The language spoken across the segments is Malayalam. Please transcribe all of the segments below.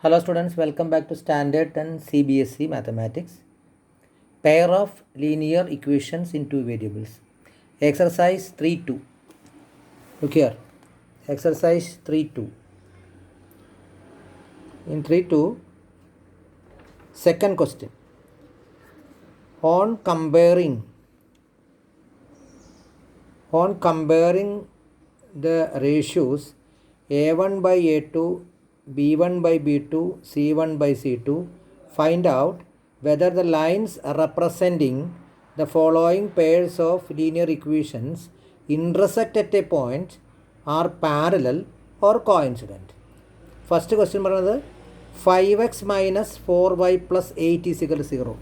Hello students, welcome back to Standard 10 CBSE Mathematics. Pair of linear equations in two variables. Exercise 3.2. Look here. Exercise 3.2. In 3.2, second question. On comparing the ratios A1 by A2, B1 by B2, C1 by C2, find out whether the lines representing the following pairs of linear equations intersect at a point are parallel or coincident. First question പറയുന്നത് 5x minus 4y plus 8 is equal to 0.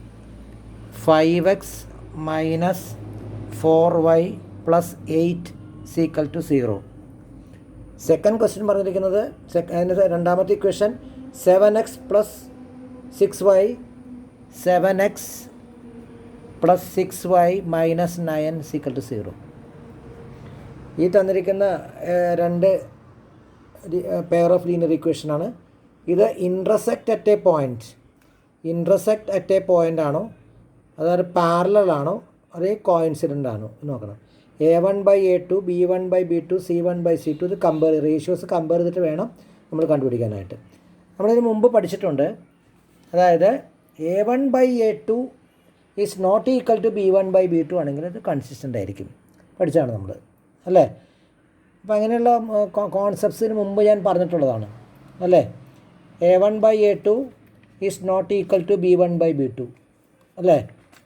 5x minus 4y plus 8 is equal to 0. Second question പറഞ്ഞിരിക്കുന്നത് അതിൻ്റെ രണ്ടാമത്തെ equation 7x plus 6y 7x plus 6y minus 9 equal to 0. ഈ തന്നിരിക്കുന്ന രണ്ട് പെയർ ഓഫ് ലീനിയർ ഇക്വേഷനാണ്. ഇത് ഇൻട്രസെക്റ്റ് അറ്റ് എ പോയിൻ്റ് ആണോ, അതായത് പാരലൽ ആണോ, അതേ കോയിൻസിഡൻ്റ് ആണോ നോക്കണം. A1 by A2, B1 by B2, C1 by C2 ഇത് റേഷ്യോസ് കമ്പയർ ചെയ്തിട്ട് വേണം നമ്മൾ കണ്ടുപിടിക്കാനായിട്ട്. നമ്മളിതിന് മുമ്പ് പഠിച്ചിട്ടുണ്ട്. അതായത് A1 by A2 is not equal to B1 by B2 ആണെങ്കിൽ അത് കൺസിസ്റ്റൻ്റ് ആയിരിക്കും. പഠിച്ചാണ് നമ്മൾ, അല്ലേ? അപ്പോൾ അങ്ങനെയുള്ള കോൺസെപ്റ്റ്സിന് മുമ്പ് ഞാൻ പറഞ്ഞിട്ടുള്ളതാണ്, അല്ലേ? A1 by A2 is not equal to B1 by B2, അല്ലേ?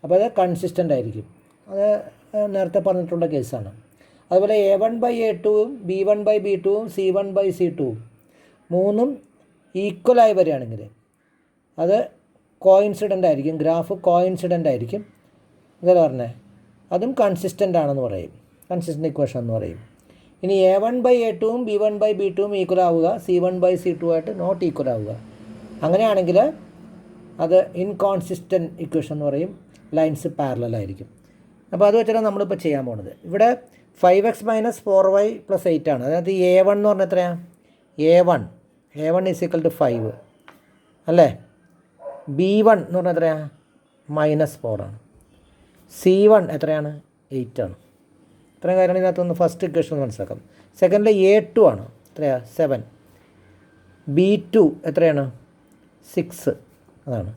അപ്പോൾ അത് കൺസിസ്റ്റൻ്റ് ആയിരിക്കും. അത് നേരത്തെ പറഞ്ഞിട്ടുള്ള കേസാണ്. അതുപോലെ A1 by A2ഉം B1 by B2ഉം C1 by C2ഉം മൂന്നും ഈക്വലായി വരികയാണെങ്കിൽ അത് കോയിൻസിഡൻ്റ് ആയിരിക്കും, ഗ്രാഫ് കോയിൻസിഡൻ്റ് ആയിരിക്കും. ഇതല്ല പറഞ്ഞേ, അതും കൺസിസ്റ്റൻ്റ് ആണെന്ന് പറയും, കൺസിസ്റ്റൻ്റ് ഇക്വേഷൻ എന്ന് പറയും. ഇനി A1 by A2ഉം B1 by B2ഉം ഈക്വൽ ആവുക, C1 by C2 ആയിട്ട് നോട്ട് ഈക്വൽ ആവുക. അങ്ങനെയാണെങ്കിൽ അത് ഇൻകോൺസിസ്റ്റൻ്റ് ഇക്വേഷൻ എന്ന് പറയും, ലൈൻസ് പാരലലായിരിക്കും. അപ്പോൾ അത് വെച്ചാണ് നമ്മളിപ്പോൾ ചെയ്യാൻ പോകുന്നത്. ഇവിടെ 5x മൈനസ് 4y പ്ലസ് 8 ആണ്. അതായത് A1 എന്ന് പറഞ്ഞാൽ എത്രയാണ്? A1 ഈസ് ഈക്വൽ ടു 5, അല്ലേ? B1 എന്ന് പറഞ്ഞാൽ എത്രയാണ്? -4 ആണ്. C1 എത്രയാണ്? 8 ആണ്. ഇത്രയും കാര്യമാണ് ഇതിനകത്തൊന്ന് ഫസ്റ്റ് ഇക്വേഷൻ മനസ്സിലാക്കാം. സെക്കൻഡിൽ A2 ആണ്, എത്രയാണ്? 7. B2 എത്രയാണ്? 6, അതാണ്.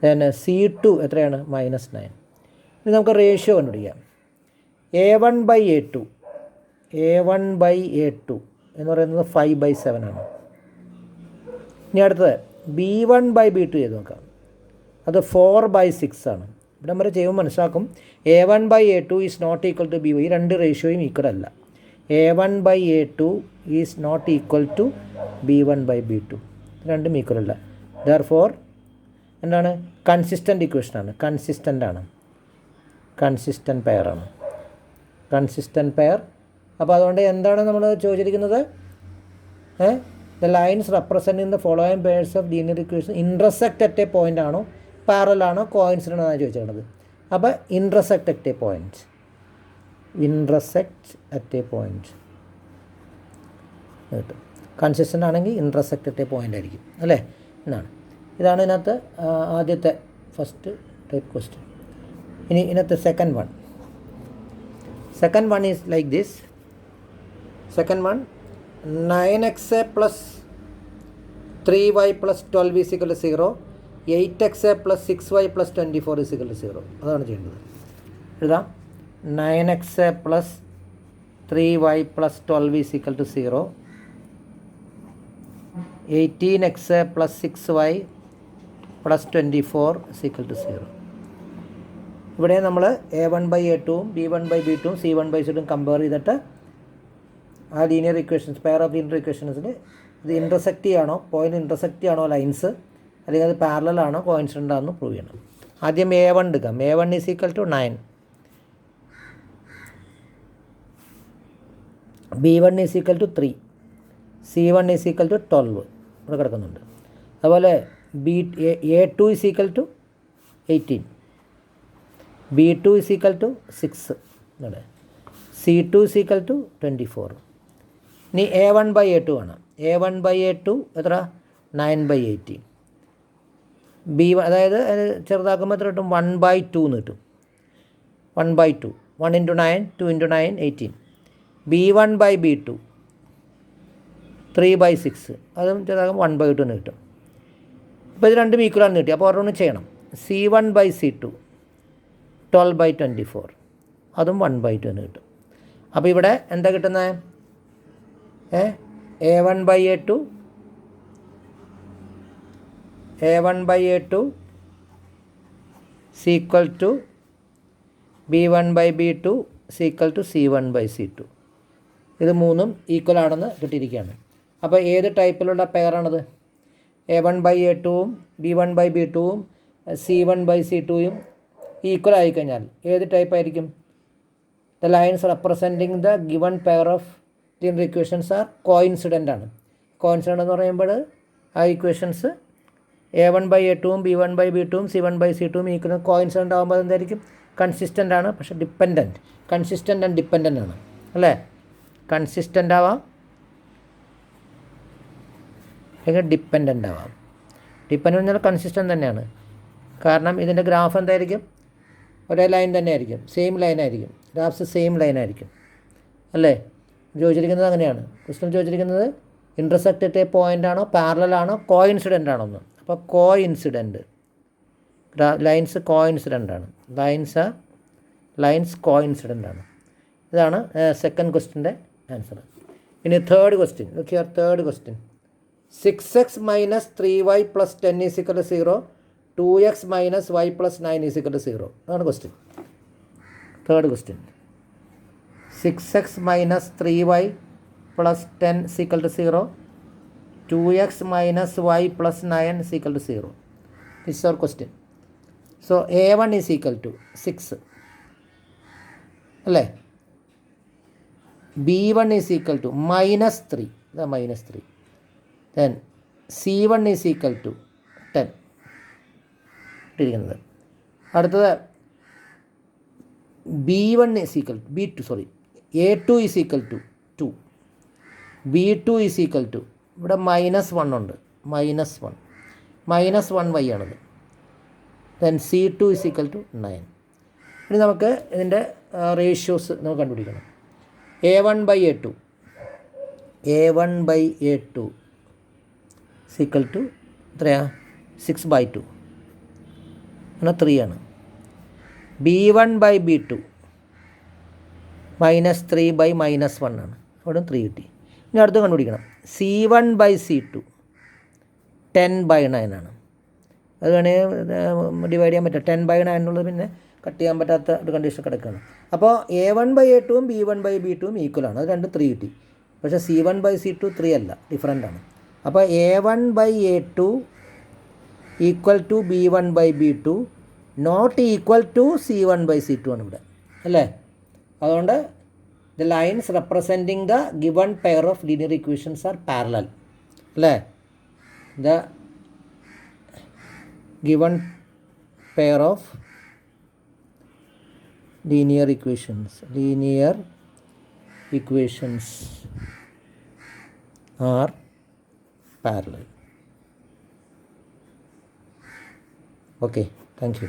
then C2 എത്രയാണ്? -9. ഇനി നമുക്ക് റേഷ്യോ കണ്ടുപിടിക്കാം. A1 by A2 എന്ന് പറയുന്നത് 5/7 ആണ്. ഇനി അടുത്തത് B1 by B2 ചെയ്ത് നോക്കാം. അത് 4/6 ആണ്. ഇവിടെ വരെ ചെയ്യുമ്പോൾ മനസ്സിലാക്കും A1 by A2 is not equal to B1. ഈ രണ്ട് റേഷ്യോയും ഈക്വൽ അല്ല. A1 by A2 is not equal to B1 by B2. രണ്ടും ഈക്വൽ അല്ല. ദെർഫോർ എന്താണ്? കൺസിസ്റ്റൻ്റ് ഇക്വേഷനാണ്, കൺസിസ്റ്റൻ്റ് പെയറാണ്, കൺസിസ്റ്റൻ്റ് പെയർ. അപ്പോൾ അതുകൊണ്ട് എന്താണ് നമ്മൾ ചോദിച്ചിരിക്കുന്നത്? The lines representing the following pairs of linear equation intersect at a point ആണോ, പാരലൽ ആണോ, കോയിൻസിഡൻ്റ് ആണോ ചോദിച്ചിരിക്കുന്നത്. അപ്പോൾ ഇൻട്രസെക്റ്റ് അറ്റ് എ പോയിൻറ്റ് കിട്ടും. കൺസിസ്റ്റൻ്റ് ആണെങ്കിൽ ഇൻട്രസെക്റ്റ് അറ്റ് എ പോയിൻ്റ് ആയിരിക്കും, അല്ലേ? ഇതാണ് ഇതിനകത്ത് ആദ്യത്തെ ഫസ്റ്റ് ടൈപ്പ് ക്വസ്റ്റ്യൻ. ഇനി ഇതിനകത്ത് second one is like this. Second one 9x plus 3y plus 12 is equal to 0, 8x plus 6y plus 24 is equal to 0. അതാണ് ചെയ്യേണ്ടത്. എഴുതാം. 9x plus 3y plus 12 is equal to 0, 18x plus 6y plus 24 is equal to 0. ഇവിടെ നമ്മൾ A1 by A2ഉം B1 by B2ഉം C1 by C2ഉം കമ്പയർ ചെയ്തിട്ട് ആ linear equations, pair of linear ഇക്വേഷൻസിൽ ഇത് ഇൻറ്റർസെക്റ്റ് ചെയ്യാണോ, പോയിൻ്റ് ഇൻറ്റർസെക്റ്റ് ചെയ്യാണോ ലൈൻസ്, അല്ലെങ്കിൽ അത് പാരലൽ ആണോ, കോയിൻസിഡൻ്റ് ആണോ പ്രൂവ് ചെയ്യണം. ആദ്യം A1 എടുക്കാം. A1 is equal to 9, B1 is equal to 3, C1 is equal to 12 ഇവിടെ കിടക്കുന്നുണ്ട്. അതുപോലെ A2 is equal to 18, B2 is equal to 6, C2 is equal to 24. ഇനി A1 by A2 ആണ്. A1 by A2 എത്ര? 9/18. B1 അതായത് ചെറുതാക്കുമ്പോൾ എത്ര കിട്ടും? 1/2 എന്ന് കിട്ടും. 1/2. 1 × 9, 2 × 9, 18. B1/B2 3/6. അതും ചെറുതാക്കുമ്പോൾ 1/2 എന്ന് കിട്ടും. ഇപ്പോൾ ഇത് രണ്ടും ഈക്വലാണെന്ന് കിട്ടി. അപ്പോൾ ഓരോന്ന് ചെയ്യണം. C1/C2 12/24. അതും 1/2 എന്ന് കിട്ടും. അപ്പോൾ ഇവിടെ എന്താ കിട്ടുന്നത്? A1/A2 is equal to B1/B2 is equal to C1/C2. ഇത് മൂന്നും ഈക്വൽ ആണെന്ന് കിട്ടിയിരിക്കുകയാണ്. അപ്പോൾ ഏത് ടൈപ്പിലുള്ള പെയറാണത്? A1/A2ഉം B1/B2ഉം C1/C2ഉം ഈക്വൽ ആയിക്കഴിഞ്ഞാൽ ഏത് ടൈപ്പ് ആയിരിക്കും? The lines representing the given pair of linear equations are coincident ആണ്. കോയിൻസിഡൻ്റ് എന്ന് പറയുമ്പോൾ ആ ഇക്വേഷൻസ് A1/A2ഉം B1/B2ഉം C1/C2ഉം ഈക്വൽ കോയിൻസിഡൻ്റ് ആകുമ്പോൾ എന്തായിരിക്കും? കൺസിസ്റ്റൻ്റ് ആണ്. പക്ഷേ കൺസിസ്റ്റൻ്റ് ആൻഡ് ഡിപ്പെൻഡൻ്റ് ആണ് അല്ലേ? കൺസിസ്റ്റൻ്റ് ആവാം, അല്ലെങ്കിൽ ഡിപ്പെൻഡൻ്റ് ആവാം. ഡിപ്പെൻഡൻ്റ് എന്നാൽ കൺസിസ്റ്റൻ്റ് തന്നെയാണ്. കാരണം ഇതിൻ്റെ ഗ്രാഫ് എന്തായിരിക്കും? ഒരേ ലൈൻ തന്നെ ആയിരിക്കും, സെയിം ലൈൻ ആയിരിക്കും. ഗ്രാഫ്സ് സെയിം ലൈൻ ആയിരിക്കും അല്ലേ? ചോദിച്ചിരിക്കുന്നത് അങ്ങനെയാണ്. ക്വസ്റ്റ്യൻ ചോദിച്ചിരിക്കുന്നത് ഇൻ്റർസെക്റ്റ് അറ്റ് എ പോയിൻ്റ് ആണോ, പാരലൽ ആണോ, കോയിൻസിഡൻ്റ് ആണോ എന്ന്. അപ്പോൾ കോയിൻസിഡൻ്റ് ലൈൻസ് കോയിൻസിഡൻ്റ് ആണ്. ലൈൻസ് കോയിൻസിഡൻ്റ് ആണ്. ഇതാണ് സെക്കൻഡ് ക്വസ്റ്റ്യൻ്റെ ആൻസർ. ഇനി third question. Third question 6x - 3y + 10 = 0, 2x - y + 9 = 0. അതാണ് question. Third question 6x - 3y + 10 = 0, 2x - y + 9 = 0. This is our question. So A1 is equal to 6 അല്ലേ? B1 is equal to -3. ഇതാ -3. Then C1 is equal to 10 ഇട്ടിരിക്കുന്നത്. അടുത്തത് A2 is equal to 2. B2 is equal to ഇവിടെ -1 ഉണ്ട്, -1 -1y ആണത്. Then C2 is equal to 9. ഇനി നമുക്ക് ഇതിൻ്റെ റേഷ്യോസ് നമുക്ക് കണ്ടുപിടിക്കണം. A1/A2 is equal to എത്രയാണ്? 6/2 എന്നാൽ 3 ആണ്. B1/B2 -3/-1 ആണ്. അവിടെ 3 കിട്ടി. ഇനി അടുത്ത് കണ്ടുപിടിക്കണം. C1/C2 10/9 ആണ്. അത് വേണമെങ്കിൽ ഡിവൈഡ് ചെയ്യാൻ പറ്റും. 10/9 എന്നുള്ളത് പിന്നെ കട്ട് ചെയ്യാൻ പറ്റാത്ത ഒരു കണ്ടീഷൻ കിടക്കുകയാണ്. അപ്പോൾ A1/A2ഉം B1/B2ഉം ഈക്വലാണ്. അത് രണ്ട് 3 കിട്ടി. പക്ഷേ C1/C2 3 അല്ല, ഡിഫറൻ്റ് ആണ്. അപ്പോൾ A1/A2 equal to B1/B2 not equal to C1/C2 ആണ് ഇവിടെ അല്ലേ? അതുകൊണ്ട് the lines representing the given pair of linear equations are parallel അല്ലേ? The given pair of linear equations are parallel. Okay, thank you.